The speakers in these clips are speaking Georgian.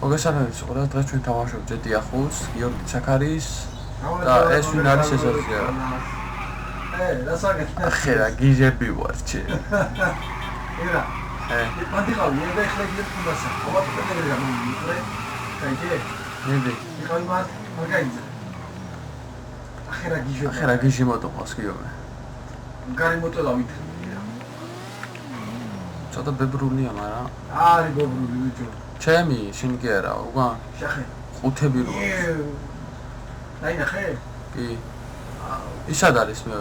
მოგესალმებით ყველას, დღეს ჩვენ თამაშობთ GTA 5-ს, გიორგი ჩაქარის და ეს ვინ არის ეს აზია? ახლა გიჟები ვარ ჩე. ერა. მანდიყავი, მე ხლე გიორგისა. ყოველ დღე გამომიყრე. კაიჯე. ნები. იყავი მაგაიძე. ახლა გიჟი მოტოყავს გიორგი. გარი მოტოლავით. ცოტა ბებრულია, მაგრამ არის ბებრული ბიჭო. ჩემი შენ კი არა, უგან. შეხე. ხუთები რო. დაინახე? კი. ისად არის მე.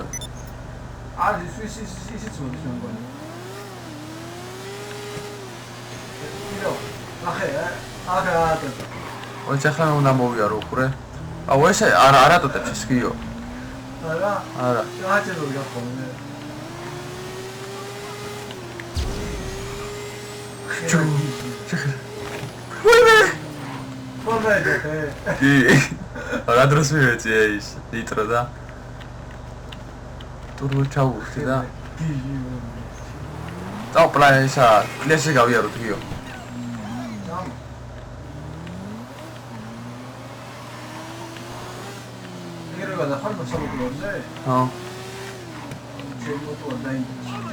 არის ისიც მოდის მეგონი. იდო, ნახე, აგა. ой, ახლა უნდა მოვიარო უყურე. აუ ეს არა დოტებს ეს კიო. არა? არა. გააჭერო გახონე. კი. რა დროს მივეწია ის ნიტრო და ტურბო ჩავუხდი და და პლაისა კლასი გავიაროთ გიო. ეგრევე და ხარ მოსალოდოზე? ხო. შემოთვა დაინტერესდა.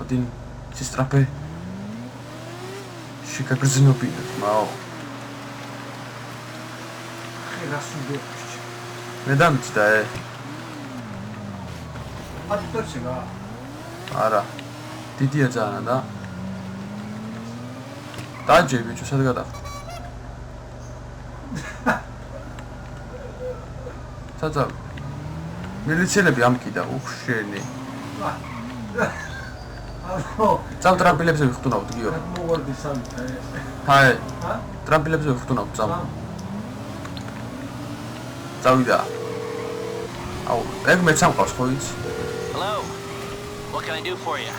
один сестрапе შეგაგრძნობინოთ მაო ხერასუდო მე დამჭდა ატიტოცება არა დიდია ძალიან და დაჯე ბიჭო სად გადახდა საცა მილიციელები ამკიდა უხშენი წამ ტრამპილებზე ვიხტუნავთ გიო. მოვარდი სამით ეს. ჰაი. ჰა? ტრამპილებზე ვიხტუნავთ წამ. წავიდა. აუ, ეგ მე სამყავს ხო იცი? Hello. What can I do for you?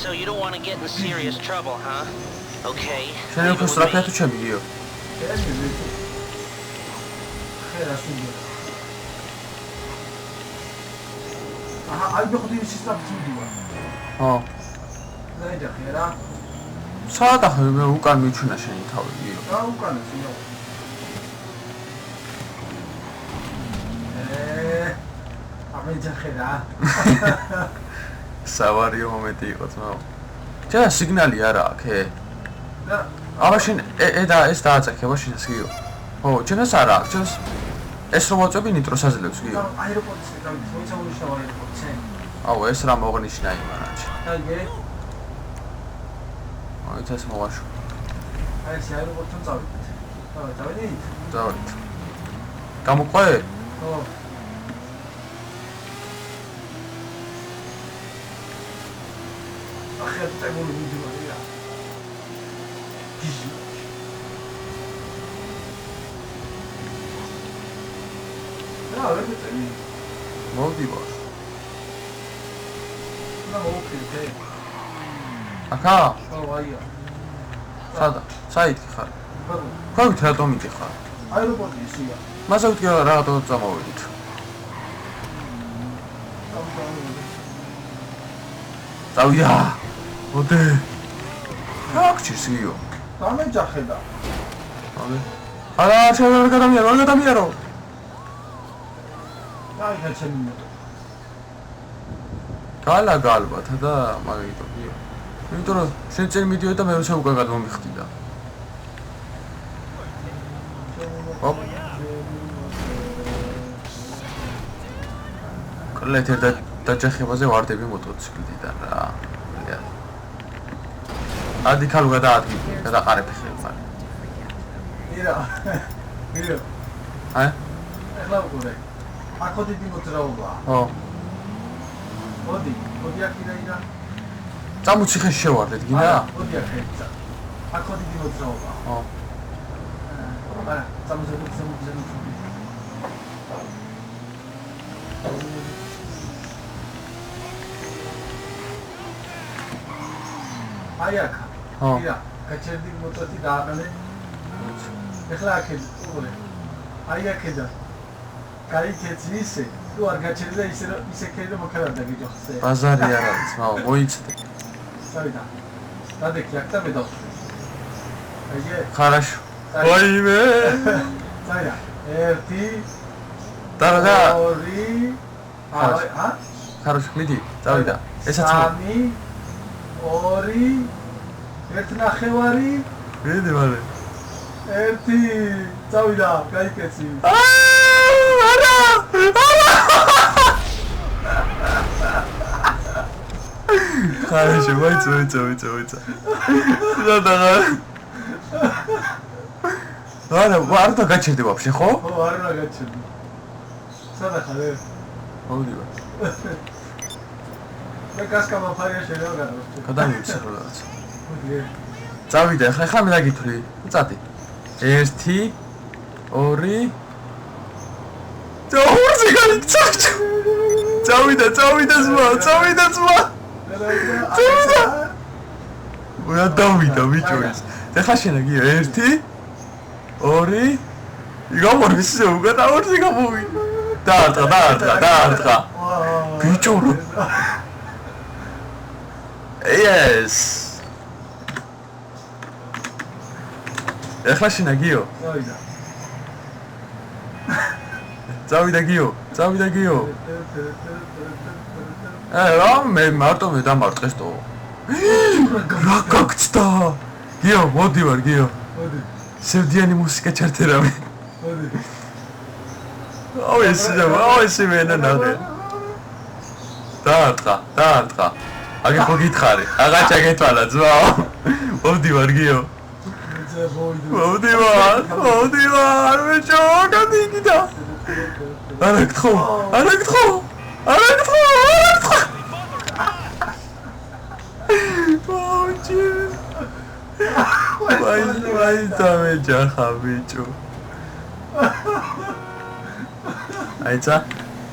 So you don't want to get in serious trouble, huh? Okay. შენ უფრო სტრაფია თუ ჩემი გიო? ხერასუდო. აი ბეხოდი სისტემი ხო. დაიჯა ხერა. სადა მე უკან მიჩვენა შენი თავი გიო. რა უკანე ძიო. ამეჯა ხერა. სავარიო მომენტი იყო თმაო. ჩა სიგნალი არა აქ ე. და აბაშინ და ეს დააწექე მაშინას გიო. ხო, ჩენას არა აქ, ჩენას ეს რომ მოწები ნიტროს აძლევს გიო. აეროპორტზე გავიდე, მოიცავული აეროპორტზე. აუ ეს რა მოღნიშნა იმანაჩი. აიგე. აი ეს მოვაშო. აი ეს აეროპორტთან წავიდეთ. წავიდით? დავით. გამოყვე? ხო. ახლა წეგული ვიდეოა. გიჟი. რა ვეცები? მოვდივარ. და მოვუქრე. აკა? ხო, აია. სადა? საით ხარ? გავით რატომ მიდიხარ? აეროპორტი ისია. მასა ვიტყვი რატომ წამოვიდით? წავიდა. ოდე. რა გჭირსიო? დამეჯახედა. არა, შეიძლება გადამიერო. აი გაჩემი. გალაგა ალბათ და მაგიტო გიო. იმიტომ რომ შენ წინ მიდიო და მე როცა უკან გადმომიხდიდა. ოპ. კლეთ და დაჯახებაზე ვარდები მოტოციკლიდან რა. ადი ქალ გადაადგი, გადაყარებ ხელ. ირა. აი? ეხლა უყურე. აქ ოდიდი მოძრაობა. ხო. მოდი აქ ირა. წამუციხეს შევარდეთ, გინდა? მოდი აქ ეცა. აქ ოდიდი მოძრაობა. ხო. არა, წამუციხეს. აი აქ. ხო. ირა, გაჩერდი მოტოციკლი დააყენე. ეხლა აქ უყურე. აი აქედან. გაიქეცი ისე თუ არ გაჩერდა და ისე ქერი რომ მოხერდა გიჯოხზე. ბაზარი არ არის, მაო, მოიცდე. წავიდა. დადექი აქ და მე აიგე? Хорошо. ვაიმე. წავიდა. 1 და 2 ა? Хорошо, მიდი, წავიდა. ესაც 3 2 1 ნახევარი მიდი მალე. 1 წავიდა, გაიქეცი. არა! Хорошо, ვაიცა. და არა, არ და გაჩერდი ვაფშე, ხო? ო, არ უნდა გაჩერდი. სადა ხარ? მოვიდივარ. მე გასკამა ფარია შეიძლება გადავწყვეტ. გადამივცე რაღაც. მოდი. წავიდა, ხა მე დაგითვლი. წადი. 1 2 ჯოურზე გაიწა. წავიდა ზმა. ვრა დავიდა ბიჭოის. ეხლა შენა გიო 1 2 იგამორისე უგადაორზე გამოვიდა. დაარტყა. ბიჭო. Yes. ეხლა შენა გიო. წავიდა გიო. მე მარტო მე დამარტყეს თო. რა გაგწდა? გიო, მოდივარ გიო. მოდი. სევდიანი მუსიკა ჩართერავე. მოდი. აუ ეს მენა ნახე. დაარტყა. აგე ხო გითხარი. აღაჩა გეთვალა ძმაო. მოდივარ გიო. მოდივარ. ბიჭო, გადიგიდა. არა გთხო. ბოჭი. ვაი დამეჯახა ბიჭო. აიცა?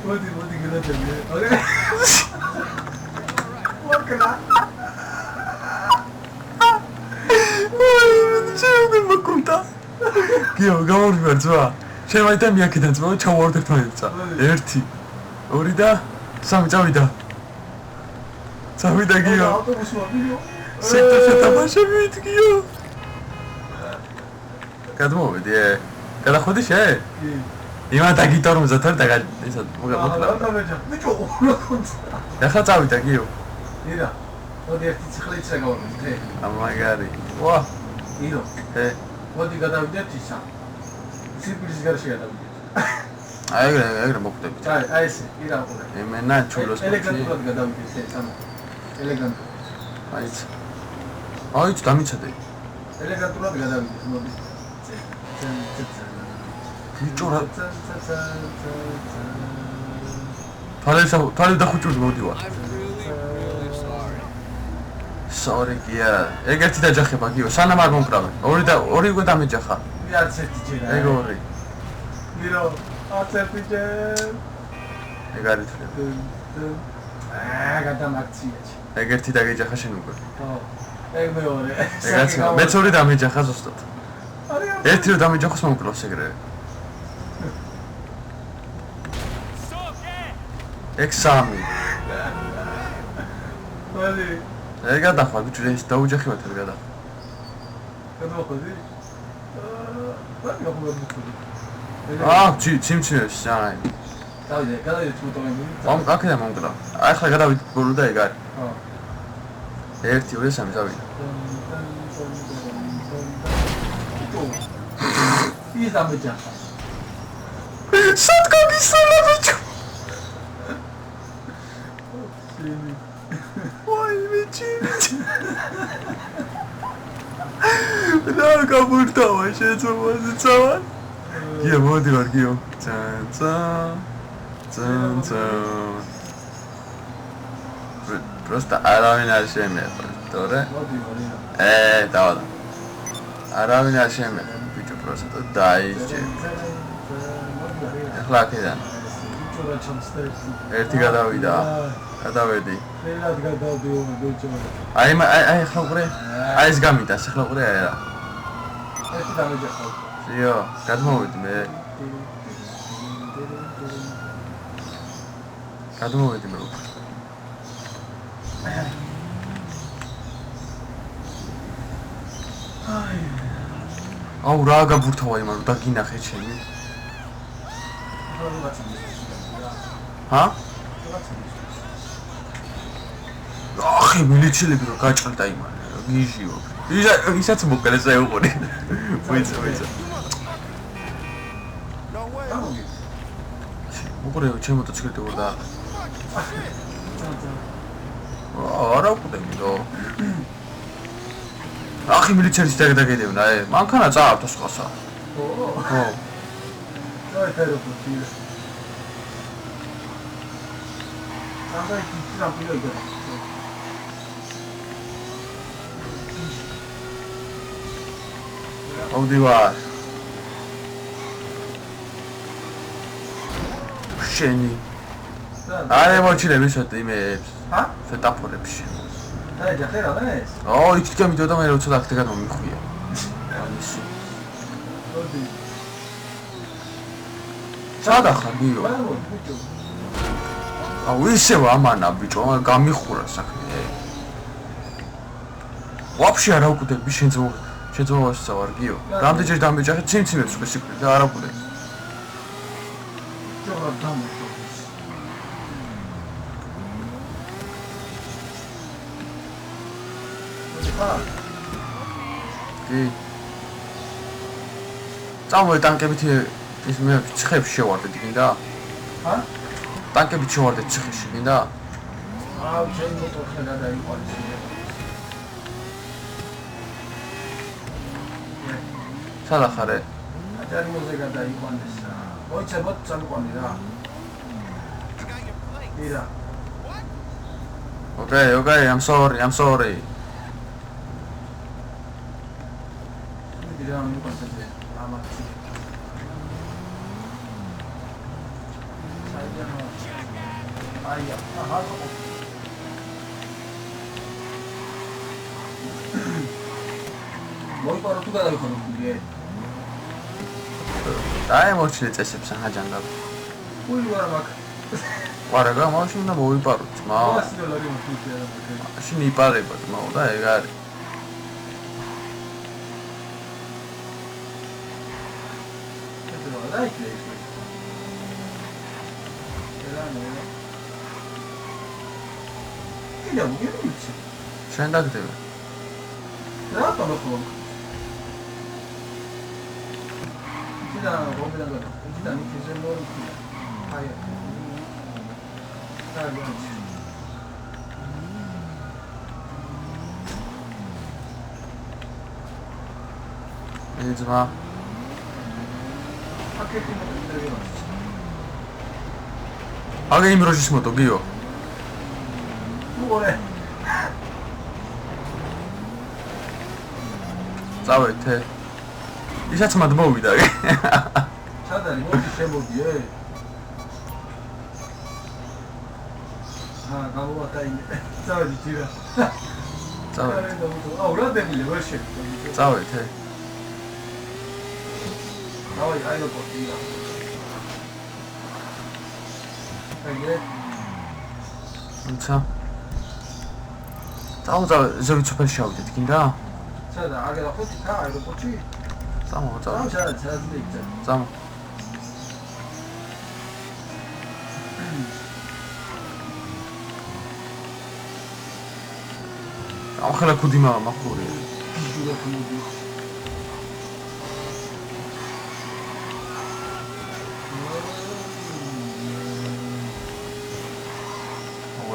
მოდი გადაჭერდი. ოკეი. ვაკლა. ვაი, მოკუნდა. გიო, გამოვიდარ ძმა. შენ მაინდა მიაკეთა ძმა, ჩავარდეთ მაინცა. 1 2 და 3 წავიდა. გიო. ავტობუსმა ბიო. სექტორში თამაშობთ გიო. გადმოვედი. გადახვედი შე? კი. იმათა გიტარუმზე თორე და ისა მოგაბოთლა. რა დამეჯახ. ბიჭო, რა კონცა. ეხლა წავიდა გიო. ირა. მოდი ერთი ციკლიც გავაკეთე. ამაგარი. ვა. ირო. მოდი გადავიდეთ ისა. სირკულის გარშე გადავიდეთ. ეგრე მოხვდებით. აი ესე, ირა უყურე. იმენა ჩულოს მოჩი. ელეგანტურად გადავიდეთ ეს ამა. ელეგანტურად. აიც დამიცადე. ელეგანტურად გადავიდეთ, მოდი. ბიჭო რა. თვალე დახუჭული მოდივარ. Sorry გია. ეგერთი დაჯახება გიო, სანამ არ მომკრავე. ორი უკვე დამეჯახა. მე არც ერთი ჯერა. ეგ ორი. მირო, არც ერთი ჯერ. ეგ არის თვლი. გადამაქციაჩი. ეგერთი დაგეჯახა შენ უკვე. ხო. ეგ მეორე. ეგაც მეც ორი დამეჯახა ზუსტად. ერთი რო დამეჯახოს მომკლავს ეგრევე. ეგ 3. მოდი. ეგ გადახვა ბიჭო, ეს დაუჯახებათ ეგ გადახვა. გადავხოდი. რა მოხდა? ჩიმჩინებს აი. გადავიდეთ მოტოვებული. აქედან მომკლა. ახლა გადავიდეთ ბოლო და ეგ არის. ხო. 1 2 3 წავიდა. ის დამეჯახა. სად გაგისალა ბიჭო? ვაი ბიჭი. რა გამურთავა შეცოვაზე წავალ. გიო მოდივარ გიო. წა. Просто არავინ არ შემეყვა, თორე? დავალ. არავინ არ შემეყვა, ბიჭო, просто დაიჭე. ახლა აქედან. ერთი გადავიდა. გადავედი. ხელად გადავდიო, ბიჭო. აი ახლა უყურე. აი ეს გამიტას, ახლა უყურე აი რა. ერთი დამეჯახა. იო, გადმოვედი მე. გადმოვედი მე უკვე. აუ რა გაბურთავა იმან და გინახე ჩემი. ჰა? ახი მილიციელები რო გაჭრდა იმან. გიჟიო. ისაც მოკელეს აიყური. ვიცა. მოგრეო ჩემო მოტოციკლი ვარ და. არა ყდები დო. ახი მილიციის დაგედევნა, მანქანა წაავთ სხვასა. ხო. დაიწერო ფუტი. სანდა ის რამპილო იგო. აუდივარ. შენი. არა მოჩილები შოთი იმებს. ჰა? სეტაპორებში. და ჯახერა ეს? იქ გამიდოდა მე როცა აქეთგან მომიხვია. ამისი. ოდი. სადახარ გიო? აუ ისევ ამანა ბიჭო, გამიხურა საქმე. ვაფშე არ აუკდები შეძოვას ვარ გიო. რამდენჯერ დამეჯახე ციმციმებს უკვე სიკვდილი და არ აუკდები. ჯოღა დამოშო. კი. წამოე ტანკებით ის მე ციხეებში შევარდეთ გინდა? ჰა? ტანკებით შევარდეთ ციხეში გინდა? აუ ჩემი მოტორხე გადაიყვანეს. სადახარე? აჯარმოზე გადაიყვანეს. მოიცემოთ წამყვანი რა. ირა. Okay, I'm sorry. ირა მიყვანეს. ამათი. საიდანო. აია, აჰა. მოიპარო თუ გადავიქონო გიე. აი მოჩილე წესებს აჯანდა. უი ვარ მაგ. ვარაგა მაშინ და მოიპარო ძმა. $100 მოხუცი არა მაგ. მაშინ იპარება ძმაო და ეგ არის. Like this. კიდევ მიგიწი. შენ დაგდები. რატომ ხო? კიდე რომელი და კიდე ნიქეზე მორი. აი. ძმა აგე იმ როჟის მოტო გიო. მორე. წავედე. ისაც მად მოვიდა. სადარი მოდი შემოდი ე. გამოვატაინე. წავედი ჯირა. წავედი. აუ რა დებილი ვერ შეგვიძლია. წავედი. დავაი აეროპორტია. აგე. თუმცა ზოგი სოფელში შევიდეთ, გინდა? სადა, აგე ხუთი ხა აეროპორტში? წამო. წამო. ახლა კუდიმა მახური.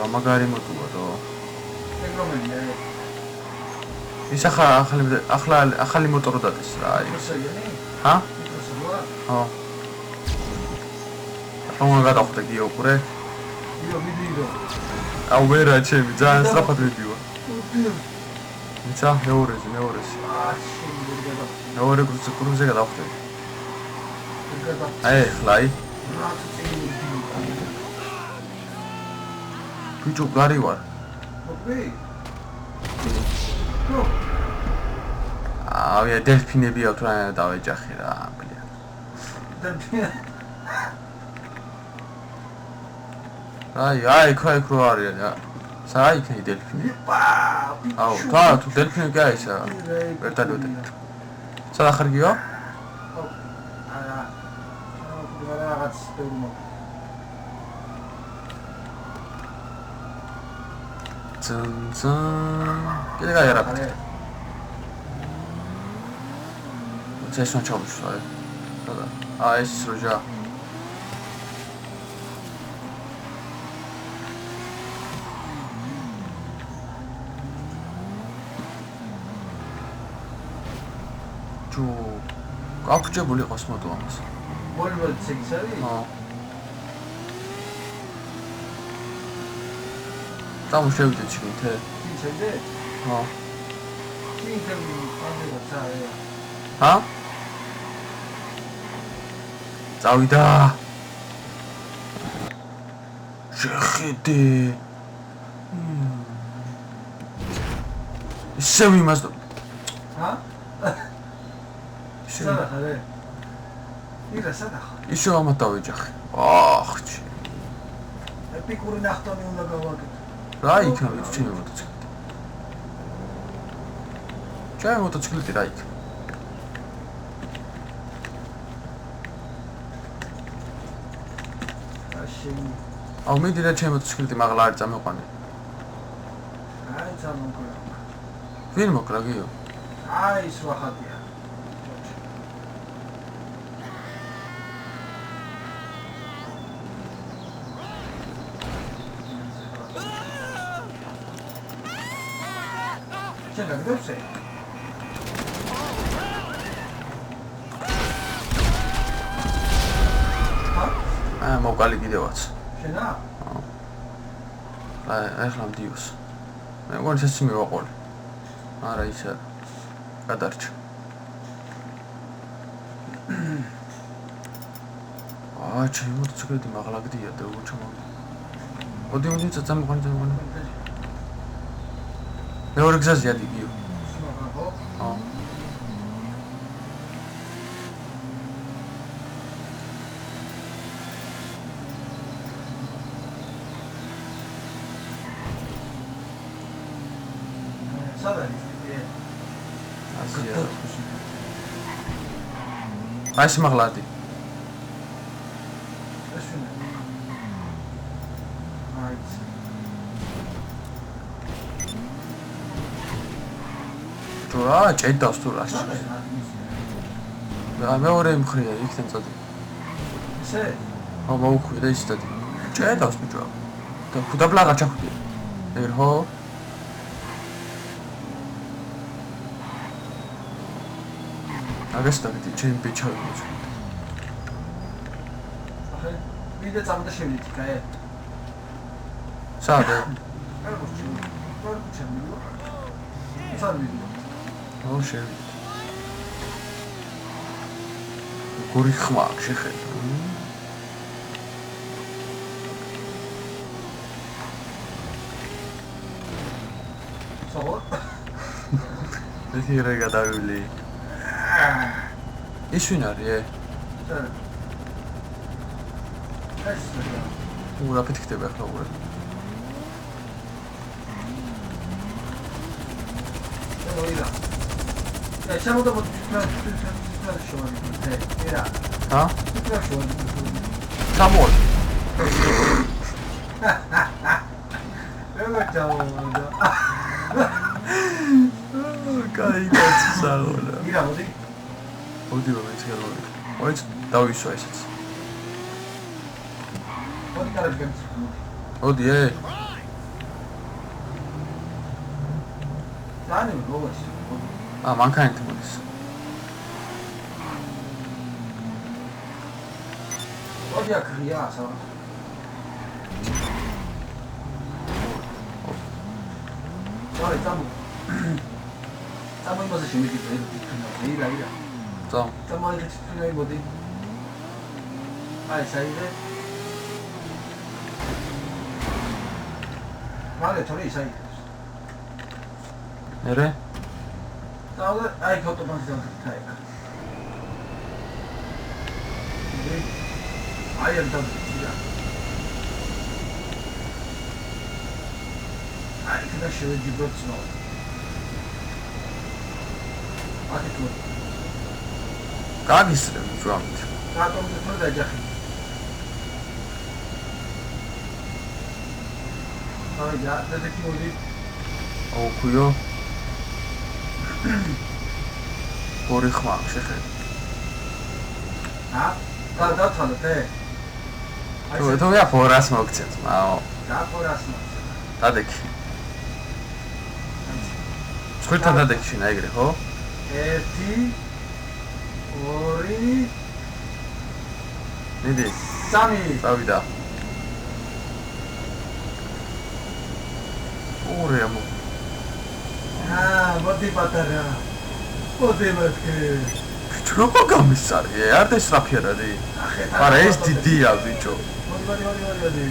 მაგარი მოტუა დო. ეგ რომელია? ის ახალი მოტორო დადეს რა არის. ჰა? ხო. ახლა გადავხდა გიო ყურე. გიო მიდიდო. აუ ვერა ჩემი ძალიან სწრაფად მიდივა. ისა მეორეზე. მეორე კურსზე გადავხდა. აი ხლაი. ბიჭო გარი ვარ. ოკეი. ავია დელფინები აქვთ რა დავეჯახე რა, ბლია. დელფინი. აი, იქ რო არის. საი იქნი დელფინი. აუ, თუ დელფინი კი აისა. ვერტალიოტი. სადა ხარგიო? რაღაც პერუმო. კიდე გაიარაფეთ. წესნა ჩავუშვა. ეს როჟა. აკუჭებული ყავს მოტო ამას. ვოლვო ცექსარი? დამუშავეთ ჩინთე. ჩინთე? ჩინთე ამბება წავიდა. წავიდა. შეხედე. ისე ვიმას სადა ხარ? ირა სადა ხარ? ისე ამათ დავეჯახე. ახჩი. ეპიკური ნახტონი უნდა გავაკეთო. რა იქნება ჩემი მოტოციკლი? ჩემი მოტოციკლი რა იქ? აუ მიდირა ჩემი მოტოციკლი მაღლა არ წამოყვანე. აი წამოყვანე. ვინ მოკრა გიო? აი ის რა ხატია. გაგდებს? მოვკალი კიდევაც. შენა? ახლა მდიოს. მე მგონი ეს მივაყოლე. არა ის არა. გადარჩა. ჩემი მოტოციკლი მაღლა გდია და უჩო. მოდი წამოყვანე. მეორე გზაზე ადი გიო. სადა ის? ასია. აი სიმაღლადი. ეს ვინ? აი რა ჭედავს თუ რა და მეორე მხრია იქთან წადი ესე? მოუხვი და ის წადი ჭედავს ბიჭო და ხუდაბლაღა ჩახვდი ერჰო აგესტაგდი ჩემი ბიჭავი მოწვი ახლა ვიდე წამდა შევიდეთ კაი სადა არ მოჩვენე სადა ო შევი გორი ხმა შეხედა საღო ეს რა გადავილი ის ვინ არის რა ფეთქდება ახლა უბრალოდ ოიდა ეს შემოდა მოდი შევარი ერა ჰა შევარი სამორ რა ჩაუდა კაი გაცსაურა ირა მოდი მოდი რომ ეს გელოდი მოიც დავისვა ესეც მოდი კარგი მოდი დაანე მოვაში მანქანით მოდის მოდი აქრია სა sorry წამო იმაზე შემიძლია ირა წამო ეს თვითონ მოდი აი საიდე მაგე თორე ისაი ერე დავა აი ფოტოპანს დავთაი აი ამ დავთია აი, და შევეჯიბროთ ცნო. აკეთო. გაგისრე ბიჭო ამით. რატომ თქო დაჯახი? აი, და ტექნოლოგი. ოქუიო. ორი ხმა შეხედე. და თვალე. თუ რა ფორას მოგცეთ, მაო. და ფორას მოგცეთ. დადექი. სხვირთან დადექი შენ აიგრე, ხო? 1 2 მიდი. 3 წავიდა. ორი ამო. მოდი პატარა. მოდი მათქე. ბიჭო, როგორ გამისწარე? არ დესრაფიერადი. არა, ეს დიდია, ბიჭო. მოდი.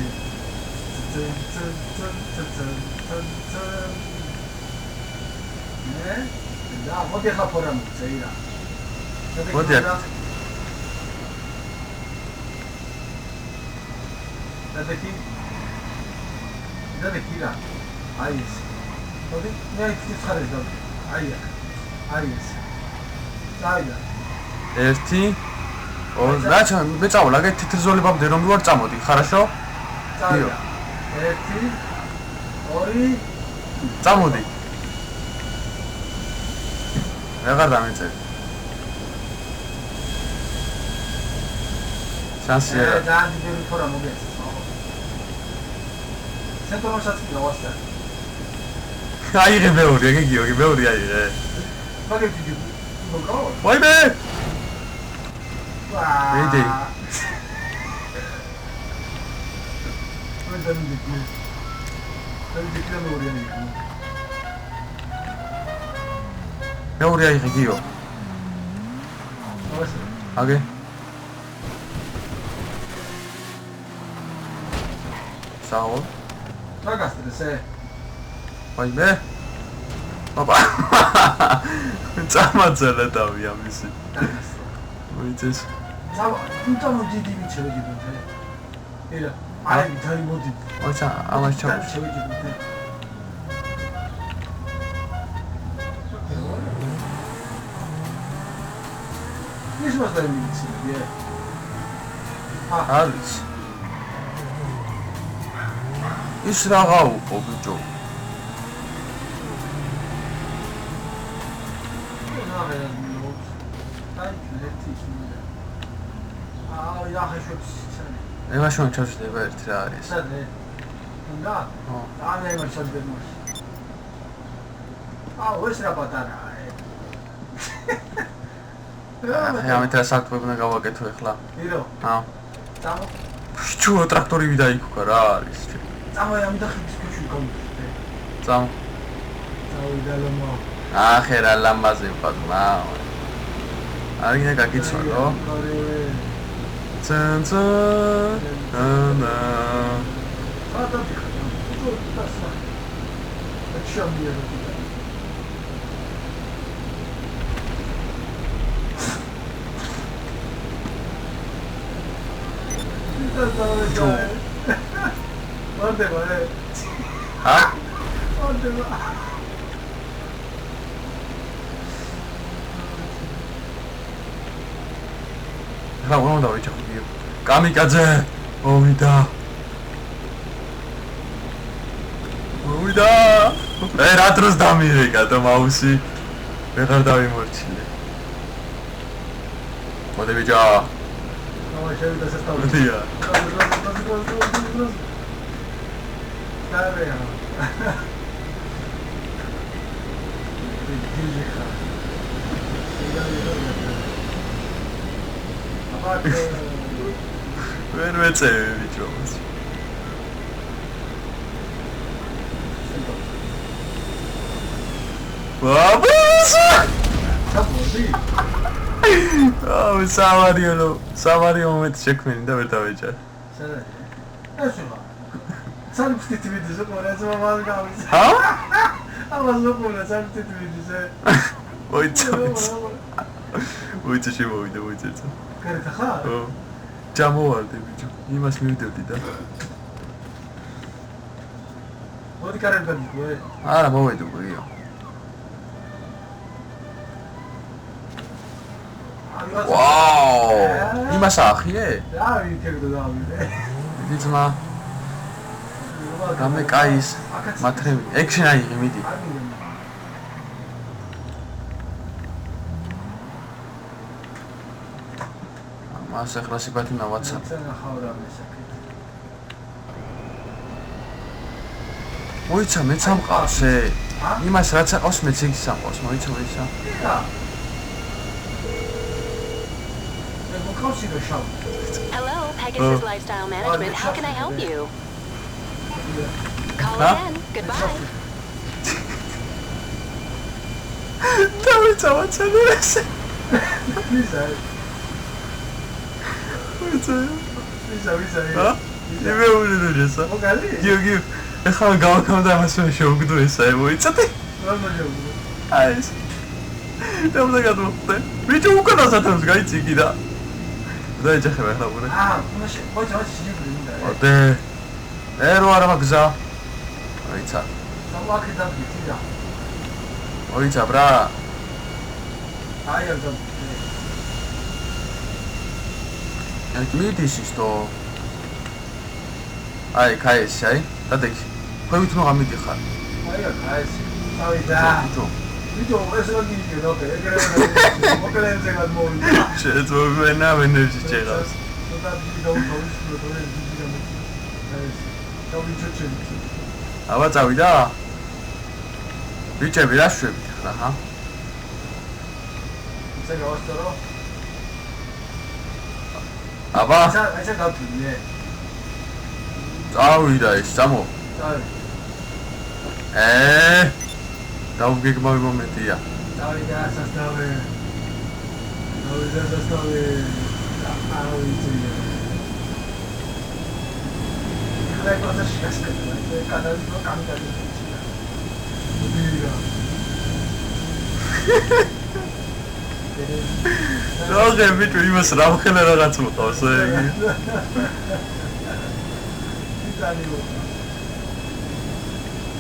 და მოდი ხა ფორა მოწე ირა. მოდი აქ. დადექი რა. აი ეს. მოდი, მე იქ ხარეს და აი აქ. აი ეს. წაიდა. 1 2 რაჩა მე წავალ აგე თითრძოლებამდე რომ ვარ წამოდი, ხარაშო? წაიდა. 1 2 წამოდი. აღარ დამეწევი. შანსია. და დიდი ფორა მოგეცე. სენტროსაც გავასწარ. აიღე მეორე, ეგეო, მეორე აიღე. მაგე დიდი მოგავა. ვაიმე! ვედი. მეორე აიღე გიო. აგე. საო. მაგასტრესე. ვაიმე. ოპა. წამაძელა დავი ამისი. მოიწეს. ზავა, თუნდაც მოდი მიჩევეჯიბოთე. ერა, აი დაი მოდი. ოცა, ამას ჩავ. შევეჯიბოთე. ის მოსდა მიჩევე. არის. ის რაღა უყო ბიჭო. ეხლა შენ ჩავშდება ერთი რა არის. სადე? უნდა? ხო. აი მე შევდებ მას. ეს რა პატარაა. აი ამით რა საქმე უნდა გავაკეთო ეხლა. ირო. წამო. ბიჭო ტრაქტორი ვიდა იქა რა არის. წამო ამ დახის ქუჩი კომპლექტე. წამო. წავიდა ლამო. ახერა ლამბაზე ვყავდა. არიგინა გაგიცვალო. ცანცა ანა ხათა დიხა. თუ დასა. ჩამია რა. Onde vai? ჰა? Onde vai? რა უნდა დავიჭახო? კამიკაძე, მოვიდა. რა დროს დამირეკა და მაუსი ვეღარ დავიმორჩილე. მოდი ბიჭო. შევიდა სასწავლო. მოდია. დარია. ვერ მეწევი ბიჭო. ბაბუსა! ჩამოდი. სავარიო მომენტი შექმენი და ვერ დავეჭარ. სადა. ესულა. სამწუთი ვიდეო ყურებს მომალ გავის. ჰა? ამას მოყურე სამწუთი ვიდეო. მოიცა შემოვიდა, მოიცა. კარგი ხარ? ხო. ჩამოვარდი ბიჭო. იმას მივიდევდი და. მოდი კარები გაგიყვე. არა მოვედი უკვე იო ვაუ იმას აახიე რა ვიქებდო დავიდე. ძმა რამე კაის მათრემი ექშენ აიღე მიდი მას ახლა სიბათი მოვაცა მოიცა მეც ამყავს იმას რაც აყავს მეც ის ამყავს მოიცა Hello, Pegasus Lifestyle Management. How can I help you? Call again. Goodbye. დავიცა ვაცანურეს ვისა იმეულიდურესა მოგალი გიო ეხლა გავაკამდა ამასვე შეუგდო ესა მოიცადე აი ეს დამდა გადმოხდე ვიჭო უკვე დასათავს გაიცი და დაიჭახება ახლა უკვე მაშინ მოიცა შეიძლება ოდე ერო არა მაგზა მოიცა სამაკი დამკიდა მოიცა ბრა აი ამ მიდის ისто აი кайს აი დადექი ხვევით მოგა მიდიხარ აი კაის ავიდა ვიდეო ეს რა გიგე და ეგრე მოკლენზე გადმოვიდა შეძვენა ენერგი შეღავს და ვიდეო დავიჩეჩე აბა წავიდა ბიჭები რა შვებით ხა ჰა ისე გავასწორო აბა ესე გავწვიდე წავიდა ის სამო აი დაუგეგმავი მომენტია დავიდა სასტავე ავიძე ხაი პოზაში გასკეთდა კადაზი რო კამიკაძე რა გებიტო იმას რა ხელა რაღაც მოყავს იგი იტალიო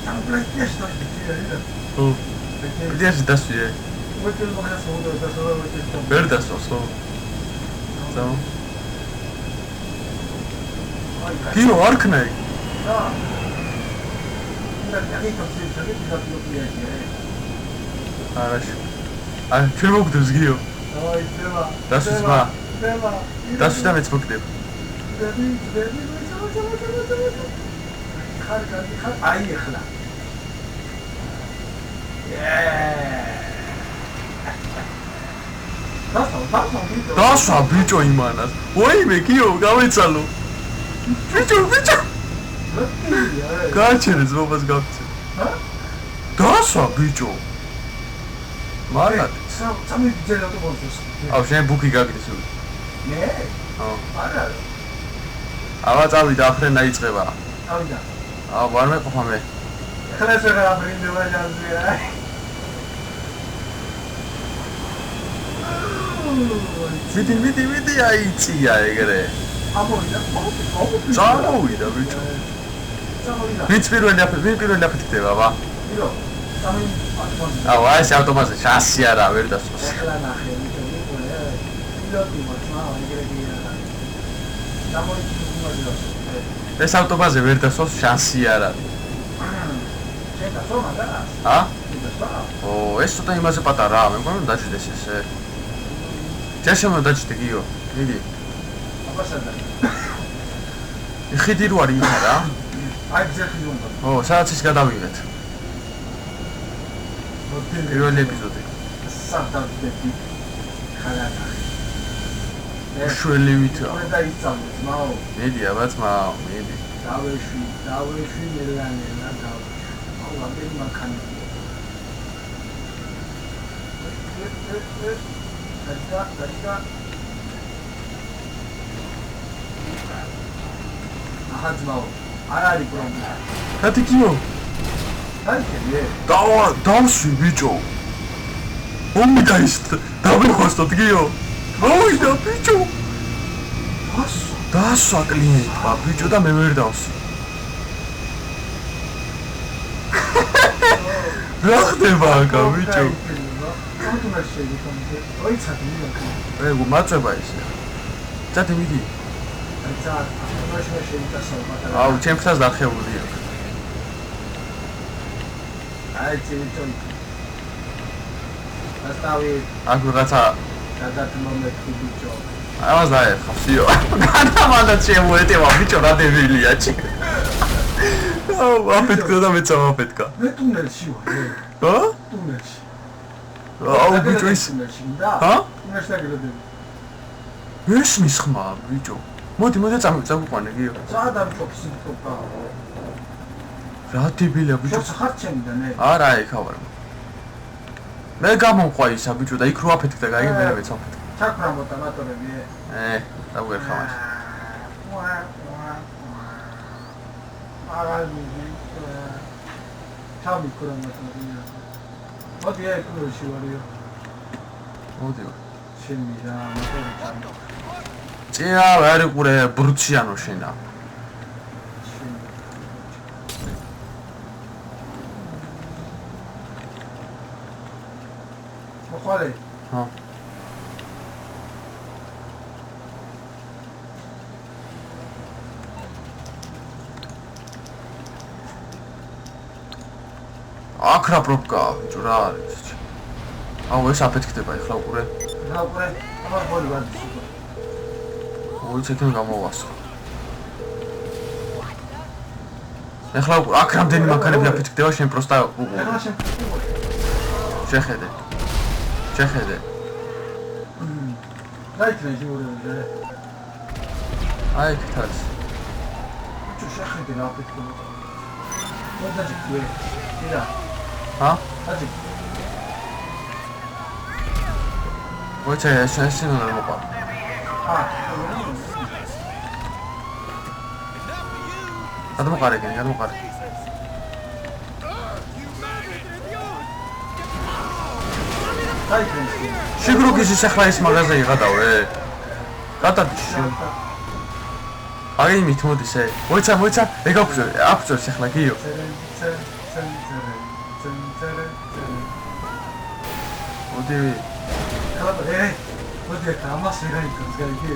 სამპლესტიაშ დაიჭირა ო გდიაშ დასვიე მოკლედ მოგასწორდა და სწორად ვერ დასვასო ზო კიო არ ქნაი და ნაკი კონცენტრაცია დაპლოპია არაში აი ჩვენ მოგდებს გიო აი თემა დასვის მა დასვის და მეც მოგდებ აი ახლა დასვა ბიჭო იმანას ვაიმე კიო გავეცალო ბიჭო გაჩერეს მობას გავცე დასვა ბიჭო მარად სამი ძელა თუ გონდეს აუ შენ ბუკი გაგდის მე არა აბა წავიდა აფრენა იწყება ავიდა აუ ვარ მეყოფა მე ახლა ეს რა ბრინდება ჯანზია მიდი აიწია ეგრე ამოვიდა წამოვიდა ბიჭო ვინც პირველი აფეთი ხდება აბა ირო სამი აუ აი ეს ავტომატზე შასი არა ვერ დასვას ახლა ნახე პილოტი მოწმა ეგრე გია დამოიწია ეს ავტომატზე ვერ დასვას შანსი არა შენ დასომა და ა ო ეს ცოტა იმაზე პატარაა მე მგონი დაჭდეს ესე ჯაშემო დაჭდე გიო მიდი აბასადა ხედი რო არის იქ რა აი ძერხი უნდა ო სადაც ის გადავიღეთ პირველი ეპიზოდი სანდავდები ხალანა შველივითა მე დაიწამე მაო მიდი აბა ძმა მიდი დავეშვი მელანელა დავეშვი აუ აბელი მანქანა და აჰა ძმაო არ არის პრობლემა კატი კიო დაიჭერე დავსვი ბიჭო ომი გაის დავიხოსტო გიო მოვიდა ბიჭო დასვა კლიენტმა ბიჭო და მე ვერ დავსვი რა ხდება აკა ბიჭო? თუნდაც შეიძლება ოიცად მიგაკი. ეგ მაწება ისე. წათი მიდი. აიცა ამაში შეიძლება საუბარი. აუ ჩემსაც დახეული აქვს. აი ცივი. ასტავი აქ რაღაცა გადათმომეტყი ბიჭო. ამას დაერხავსიო. განამადა შემოეტევა ბიჭო რა დებილია ჩი. აუ აფეთქა და მეც ამაფეთქა. მე ტუნელში ვარ. ჰა? ტუნელში. აუ ბიჭო ის ტუნელში და? ჰა? ტუნელში დაგიდები. ეს მისხმა ბიჭო. მოდი წამოყვანე გიო. საადამ ჩოფსი თქო. რა დებილია ბიჭო? შენ ხარ ჩემდა ნე? არა იქა ვარ. მე გამომყვა ისა ბიჭო და იქ რო აფეთქდა გაიგე მე მეც აფეთქა. ჩაქრა მოტამატორები დაგვერხავ მაშინ. თავი კურამატორია. მოდი აი კურში ვარიო. მოდი. შენი რა მოტორი ჩამო. ჭია ვერ იყურე ბრუციანო შენა. მოყოლე. ჰა. აკრა პროპკა ბიჭო რა არის? აუ ეს აფეთქდება ეხლა უყურე. რა უყურე? ამას ბოლი ვარ. ოი ცეთენ გამოვასო. ეხლა უყურე აქ რამდენი მანქანები აფეთქდება შენ პროსტა უყურე. ეხლა შენ შეხედე. შეხედე. რაიქნა ჯურე. აი იქ არის. ჩუ შეხედე რა აფეთქება. მოდაჭი ქვე. ირა. ჰა? აჭი. მოიცა ეს რა მოყვა. გადმოყარე გენ, გადმოყარე. შიგრუგის ახლა ის მაღაზია იყადავე. გადადიში. აი მით მოდის ე. მოიცა, ეგ აფწორს ახლა გიო. მოდი. მოდი ამას ვერა იქოს გაიგე.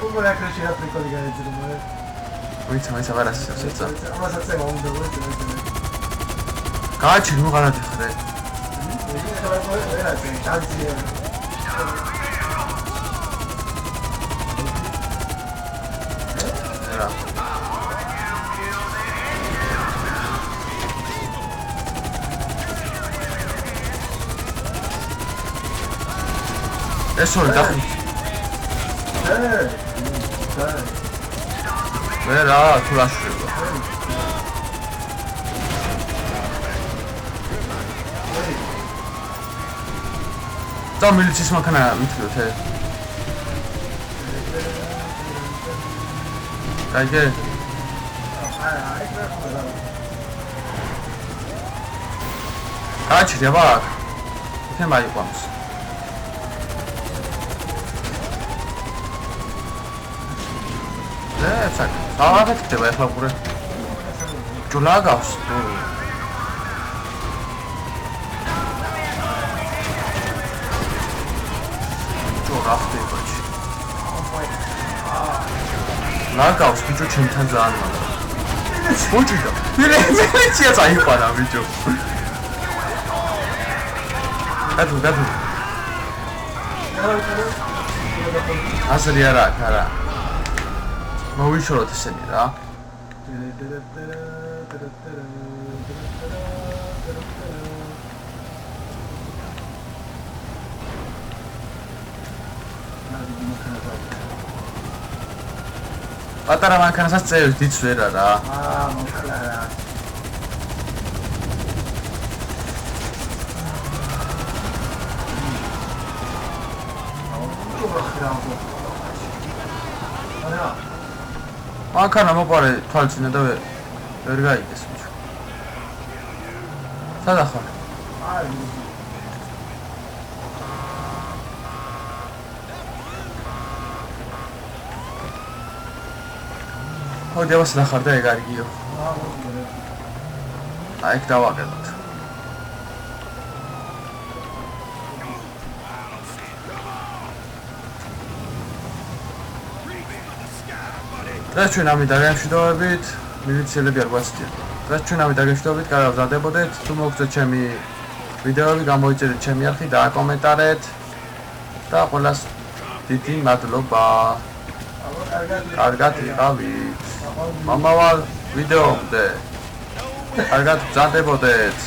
უბრალოდ ახლა შეაფრიკოლი გაიძრო მე. მოიცა ვარ ასეცა. ამას აწევა უნდა ვეძე. გააჩი ნუ გარადი ხრე. ეს ორი დახი. მე რა თუ რაშება. და მილიციის მანქანა მithქვიოთ ე. გაიგე? გაჩრება აქ. თემ აიყვამს. ცაკ. აღაფეთქდება ახლა ყურე. ჯულა გავს. ჯულა ხდება. ლაგავს ბიჭო ჩემთან ძალიან მაგარ. მოჭიდა. მილიცია წაიყვანა ბიჭო. გადუ. ასეთი არა, არა. მოვიშოროთ ესენი რა. პატარა მანქანასაც წევს დიც ვერა რა. მოკლარა. მანქანა მოყარე თვალწინა და ვერ გაიგეს ბიჭო. სადა ხარ? მოდი ამას ნახარ და ეგ არიგიო. აი იქ დავაყენოთ. დღეს ჩვენ ამით დაგემშვიდობებით, მილიციელები არ გვაცდიან. დღეს ჩვენ ამით დაგემშვიდობებით, გავზარდებოდეთ, თუ მოგწონთ ჩემი ვიდეოები, გამოიწერეთ ჩემი არხი, დააკომენტარეთ და ყველას დიდი მადლობა. კარგად იყავით. მომავალ ვიდეომდე. კარგად გზარდებოდეთ.